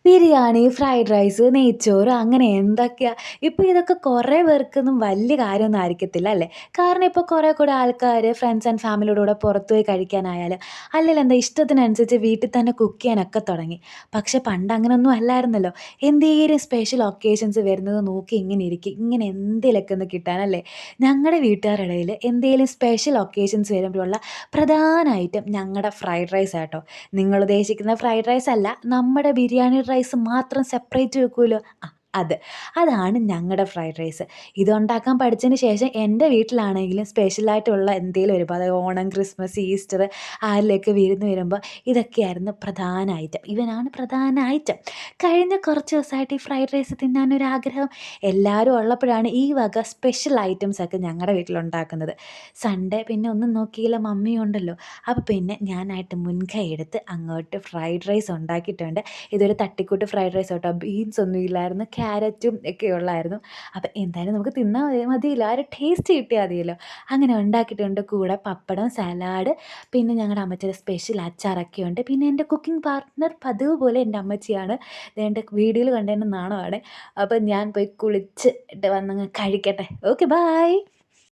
Biryani, fried rice, നെയ്ച്ചോറ് അങ്ങനെ എന്തൊക്കെയാ. ഇപ്പൊ ഇതൊക്കെ കുറേ പേർക്കൊന്നും വലിയ കാര്യമൊന്നും ആയിരിക്കത്തില്ല അല്ലേ? കാരണം ഇപ്പോൾ കുറേ കൂടെ ആൾക്കാര് ഫ്രണ്ട്സ് ആൻഡ് ഫാമിലിയുടെ കൂടെ പുറത്ത് പോയി കഴിക്കാനായാലും, അല്ലെങ്കിൽ എന്താ ഇഷ്ടത്തിനനുസരിച്ച് വീട്ടിൽ തന്നെ കുക്ക് ചെയ്യാനൊക്കെ തുടങ്ങി. പക്ഷെ പണ്ട് അങ്ങനൊന്നും അല്ലായിരുന്നല്ലോ. എന്തേലും സ്പെഷ്യൽ ഒക്കേഷൻസ് വരുന്നത് നോക്കി ഇങ്ങനെ ഇരിക്കും. ഇങ്ങനെ എന്തേലൊക്കെ ഒന്ന് കിട്ടാനല്ലേ? ഞങ്ങടെ വീട്ടുകാരുടെ ഇടയിൽ എന്തേലും സ്പെഷ്യൽ ഒക്കേഷൻസ് വരുമ്പോഴുള്ള പ്രധാന ഐറ്റം ഞങ്ങടെ ഫ്രൈഡ് റൈസ് ആട്ടോ. നിങ്ങൾ ഉദ്ദേശിക്കുന്ന ഫ്രൈഡ് റൈസ് അല്ല, നമ്മുടെ ബിരിയാണി റൈസ് മാത്രം സെപ്പറേറ്റ് വെക്കുമല്ലോ. അത്. അതാണ് ഞങ്ങടെ ഫ്രൈഡ് റൈസ്. ഇതുണ്ടാക്കാൻ പഠിച്ചതിന് ശേഷം എൻ്റെ വീട്ടിലാണെങ്കിലും സ്പെഷ്യലായിട്ടുള്ള എന്തേലും വരുമ്പോൾ അതായത് ഓണം, ക്രിസ്മസ്, ഈസ്റ്റർ ആരിലൊക്കെ വിരുന്ന് വരുമ്പോൾ ഇതൊക്കെയായിരുന്നു പ്രധാന ഐറ്റം. ഇവനാണ് പ്രധാന ഐറ്റം. കഴിഞ്ഞ കുറച്ച് ദിവസമായിട്ട് ഈ ഫ്രൈഡ് റൈസ് തിന്നാനൊരാഗ്രഹം. എല്ലാവരും ഉള്ളപ്പോഴാണ് ഈ വക സ്പെഷ്യൽ ഐറ്റംസൊക്കെ ഞങ്ങളുടെ വീട്ടിലുണ്ടാക്കുന്നത്. സൺഡേ പിന്നെ ഒന്നും നോക്കിയില്ല, മമ്മിയും ഉണ്ടല്ലോ. അപ്പോൾ പിന്നെ ഞാനായിട്ട് മുൻകൈ എടുത്ത് അങ്ങോട്ട് ഫ്രൈഡ് റൈസ് ഉണ്ടാക്കിയിട്ടുണ്ട്. ഇതൊരു തട്ടിക്കൂട്ട് ഫ്രൈഡ് റൈസ് കേട്ടോ. ബീൻസ് ഒന്നും ഇല്ലായിരുന്നു, ക്യാരറ്റും ഒക്കെ ഉള്ളായിരുന്നു. അപ്പം എന്തായാലും നമുക്ക് തിന്നാൽ മതിയല്ലോ, ആ ഒരു ടേസ്റ്റ് കിട്ടിയാൽ മതിയല്ലോ. അങ്ങനെ ഉണ്ടാക്കിയിട്ടുണ്ട്. കൂടെ പപ്പടം, സലാഡ്, പിന്നെ ഞങ്ങളുടെ അമ്മച്ചിയുടെ സ്പെഷ്യൽ അച്ചാറൊക്കെ ഉണ്ട്. പിന്നെ എൻ്റെ കുക്കിംഗ് പാർട്ട്ണർ പതിവ് പോലെ എൻ്റെ അമ്മച്ചിയാണ്. എൻ്റെ വീഡിയോയിൽ കണ്ടതിൻ്റെ നാണമാണ്. അപ്പം ഞാൻ പോയി കുളിച്ച് വന്നങ്ങ് കഴിക്കട്ടെ. Okay, by.